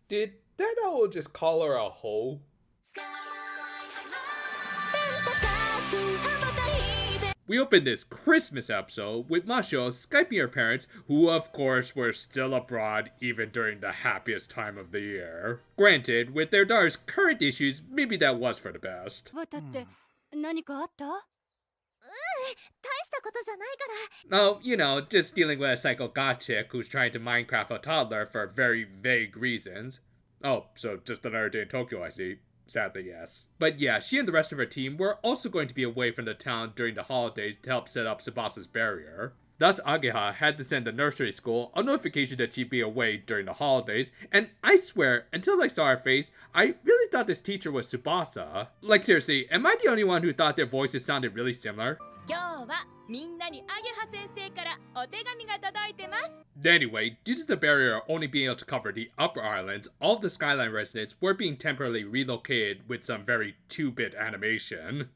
Did that owl just call her a hoe? We opened this Christmas episode with Mashio Skyping her parents, who of course were still abroad even during the happiest time of the year. Granted, with their daughter's current issues, maybe that was for the best. Oh, you know, just dealing with a psycho goth chick who's trying to Minecraft a toddler for very vague reasons. Oh, so just another day in Tokyo, I see. Sadly, yes. But yeah, she and the rest of her team were also going to be away from the town during the holidays to help set up Tsubasa's barrier. Thus, Ageha had to send the nursery school a notification that she'd be away during the holidays, and I swear, until I saw her face, I really thought this teacher was Tsubasa. Like seriously, am I the only one who thought their voices sounded really similar? Anyway, due to the barrier only being able to cover the upper islands, all of the Skyline residents were being temporarily relocated with some very 2-bit animation.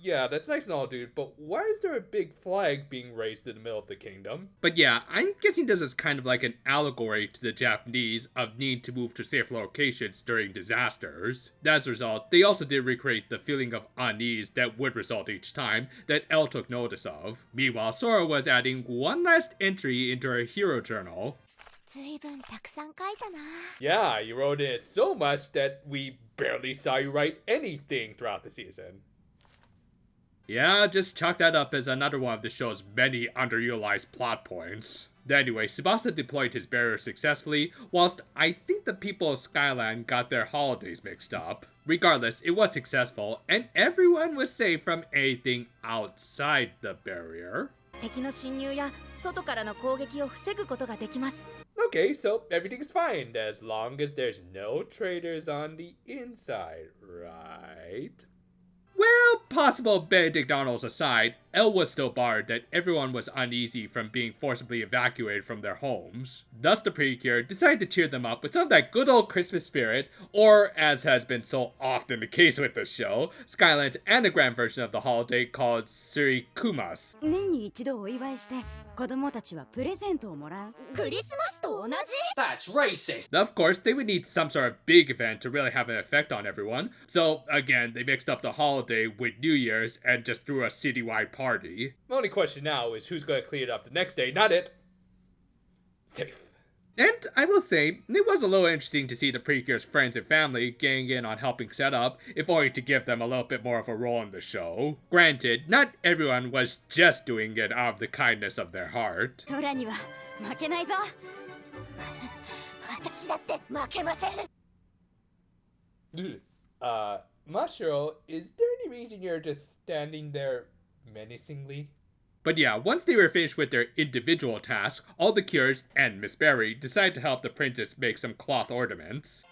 Yeah, that's nice and all, dude, but why is there a big flag being raised in the middle of the kingdom? But yeah, I'm guessing this is kind of like an allegory to the Japanese of needing to move to safer locations during disasters. As a result, they also did recreate the feeling of unease that would result each time that L took notice of. Meanwhile, Sora was adding one last entry into her hero journal. Yeah, you wrote in it so much that we barely saw you write anything throughout the season. Yeah, just chalk that up as another one of the show's many underutilized plot points. Anyway, Tsubasa deployed his barrier successfully, whilst I think the people of Skyland got their holidays mixed up. Regardless, it was successful, and everyone was safe from anything outside the barrier. Okay, so everything's fine as long as there's no traitors on the inside, right? Well, possible Benedict Arnolds aside, L was still barred that everyone was uneasy from being forcibly evacuated from their homes. Thus the Precure decided to cheer them up with some of that good old Christmas spirit, or as has been so often the case with the show, Skyland's anagram version of the holiday called Surikumas. That's racist! Of course, they would need some sort of big event to really have an effect on everyone, so again, they mixed up the holiday with New Year's and just threw a citywide party. The only question now is who's going to clean it up the next day, not it. Safe. And I will say, it was a little interesting to see the Precure's friends and family getting in on helping set up, if only to give them a little bit more of a role in the show. Granted, not everyone was just doing it out of the kindness of their heart. Mashiro, is there any reason you're just standing there menacingly? But yeah, once they were finished with their individual tasks, all the Cures and Miss Berry decided to help the princess make some cloth ornaments.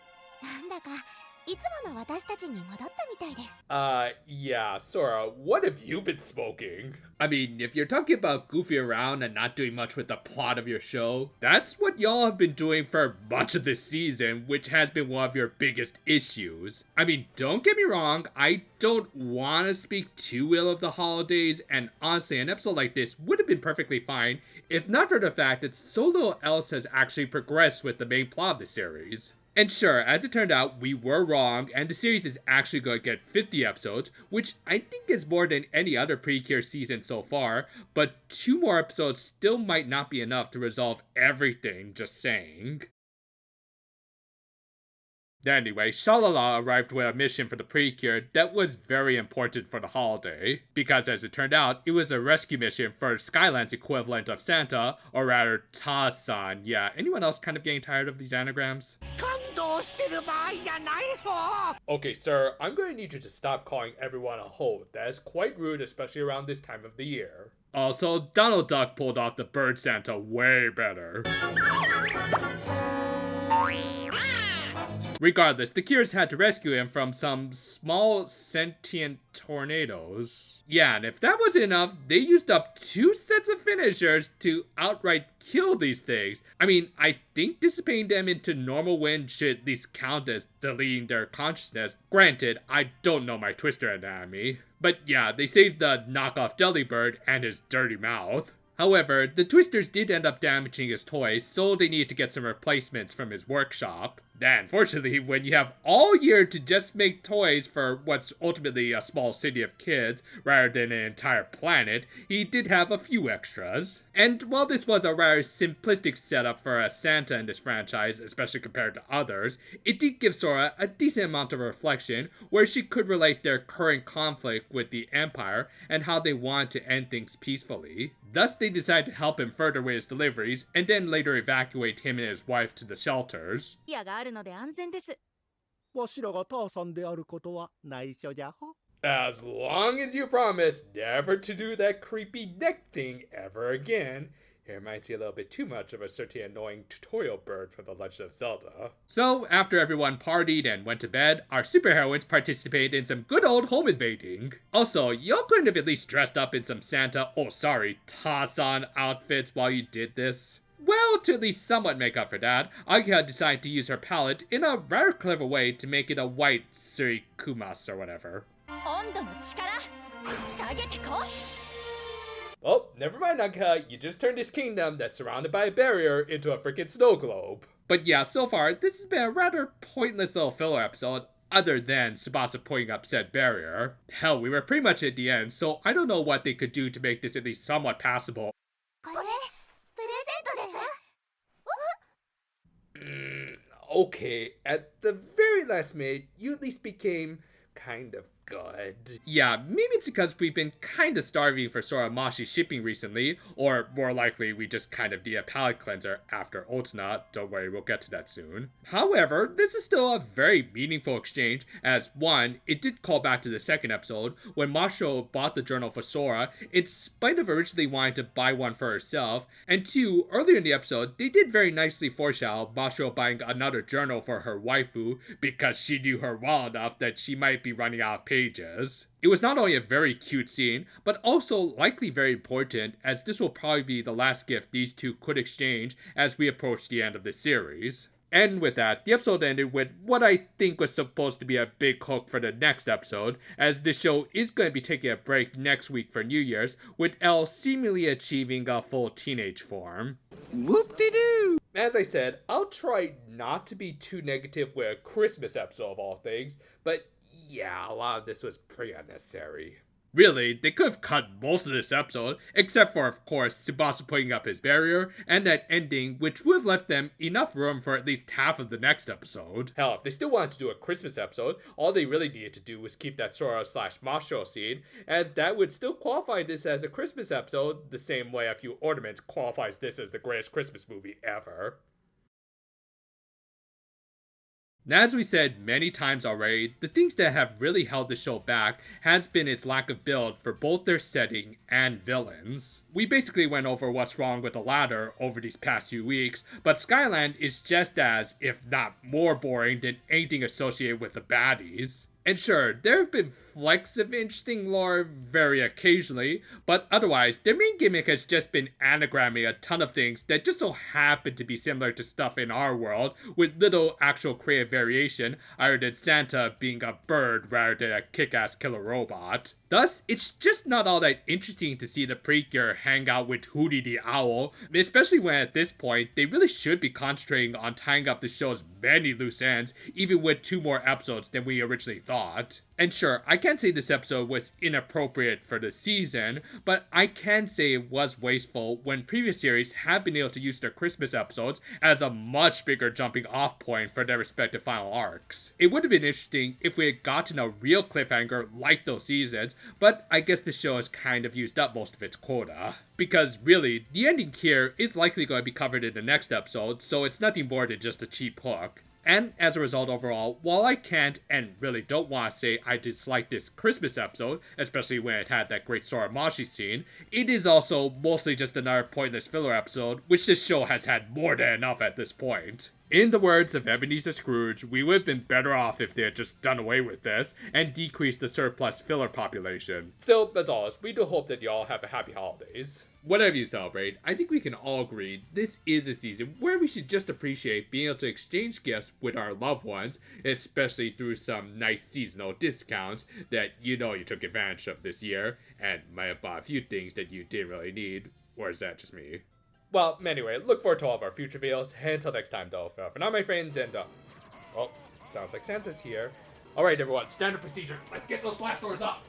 Yeah, Sora, what have you been smoking? I mean, if you're talking about goofing around and not doing much with the plot of your show, that's what y'all have been doing for much of this season, which has been one of your biggest issues. I mean, don't get me wrong, I don't want to speak too ill of the holidays, and honestly, an episode like this would have been perfectly fine, if not for the fact that so little else has actually progressed with the main plot of the series. And sure, as it turned out, we were wrong, and the series is actually going to get 50 episodes, which I think is more than any other Precure season so far, but 2 more episodes still might not be enough to resolve everything, just saying. Anyway, Shalala arrived with a mission for the Precure that was very important for the holiday, because as it turned out, it was a rescue mission for Skyland's equivalent of Santa, or rather, Ta-san. Yeah, anyone else kind of getting tired of these anagrams? Okay, sir, I'm going to need you to stop calling everyone a hoe. That is quite rude, especially around this time of the year. Also, Donald Duck pulled off the bird Santa way better. Regardless, the Cures had to rescue him from some small sentient tornadoes. Yeah, and if that wasn't enough, they used up 2 sets of finishers to outright kill these things. I mean, I think dissipating them into normal wind should at least count as deleting their consciousness. Granted, I don't know my Twister anatomy. But yeah, they saved the knockoff Delibird and his dirty mouth. However, the Twisters did end up damaging his toys, so they needed to get some replacements from his workshop. Then, fortunately, when you have all year to just make toys for what's ultimately a small city of kids rather than an entire planet, he did have a few extras. And while this was a rather simplistic setup for a Santa in this franchise, especially compared to others, it did give Sora a decent amount of reflection where she could relate their current conflict with the Empire and how they want to end things peacefully. Thus, they decided to help him further with his deliveries and then later evacuate him and his wife to the shelters. ギアがあるので安全です。わしらがターさんであることは内緒じゃほ。As long as you promise never to do that creepy neck thing ever again. It reminds you a little bit too much of a certain annoying tutorial bird from The Legend of Zelda. So, after everyone partied and went to bed, our superheroines participated in some good old home invading. Also, y'all couldn't have at least dressed up in some Santa, Tarzan outfits while you did this? Well, to at least somewhat make up for that, Agia decided to use her palette in a rather clever way to make it a white Surikumas or whatever. 温度の力下げてこ。 Oh, never mind, Agia. You just turned this kingdom that's surrounded by a barrier into a freaking snow globe. But yeah, so far, this has been a rather pointless little filler episode, other than Tsubasa putting up said barrier. Hell, we were pretty much at the end, so I don't know what they could do to make this at least somewhat passable. Okay, at the very last minute, you at least became kind of good. Yeah, maybe it's because we've been kind of starving for Sora Mashi shipping recently, or more likely we just kind of need a palate cleanser after Otana. Don't worry, we'll get to that soon. However, this is still a very meaningful exchange, as one, it did call back to the second episode, when Masho bought the journal for Sora, in spite of originally wanting to buy one for herself, and two, earlier in the episode, they did very nicely foreshadow Masho buying another journal for her waifu, because she knew her well enough that she might be running out of pages. It was not only a very cute scene, but also likely very important, as this will probably be the last gift these two could exchange as we approach the end of the series. And with that, the episode ended with what I think was supposed to be a big hook for the next episode, as this show is going to be taking a break next week for New Year's, with Elle seemingly achieving a full teenage form. Whoop-de-doo! As I said, I'll try not to be too negative with a Christmas episode of all things, but yeah, a lot of this was pretty unnecessary. Really, they could have cut most of this episode, except for, of course, Tsubasa putting up his barrier, and that ending, which would have left them enough room for at least half of the next episode. Hell, if they still wanted to do a Christmas episode, all they really needed to do was keep that Sora/Masho scene, as that would still qualify this as a Christmas episode, the same way A Few Ornaments qualifies this as the greatest Christmas movie ever. Now, as we said many times already, the things that have really held the show back has been its lack of build for both their setting and villains. We basically went over what's wrong with the latter over these past few weeks, but Skyland is just as, if not more boring than anything associated with the baddies. And sure, there have been flecks of interesting lore very occasionally, but otherwise, their main gimmick has just been anagramming a ton of things that just so happen to be similar to stuff in our world, with little actual creative variation, other than Santa being a bird rather than a kick-ass killer robot. Thus, it's just not all that interesting to see the Precure hang out with Hootie the Owl, especially when at this point, they really should be concentrating on tying up the show's many loose ends, even with 2 more episodes than we originally thought. And sure, I can't say this episode was inappropriate for the season, but I can say it was wasteful when previous series have been able to use their Christmas episodes as a much bigger jumping off point for their respective final arcs. It would have been interesting if we had gotten a real cliffhanger like those seasons, but I guess the show has kind of used up most of its quota. Because really, the ending here is likely going to be covered in the next episode, so it's nothing more than just a cheap hook. And as a result overall, while I can't and really don't want to say I dislike this Christmas episode, especially when it had that great Sora Mashi scene, it is also mostly just another pointless filler episode, which this show has had more than enough at this point. In the words of Ebenezer Scrooge, we would have been better off if they had just done away with this and decreased the surplus filler population. Still, as always, we do hope that y'all have a happy holidays. Whatever you celebrate, I think we can all agree this is a season where we should just appreciate being able to exchange gifts with our loved ones, especially through some nice seasonal discounts that you took advantage of this year, and might have bought a few things that you didn't really need. Or is that just me? Well, anyway, look forward to all of our future videos. Until next time, though, for now, my friends, and, oh, sounds like Santa's here. Alright, everyone, standard procedure. Let's get those flash doors up.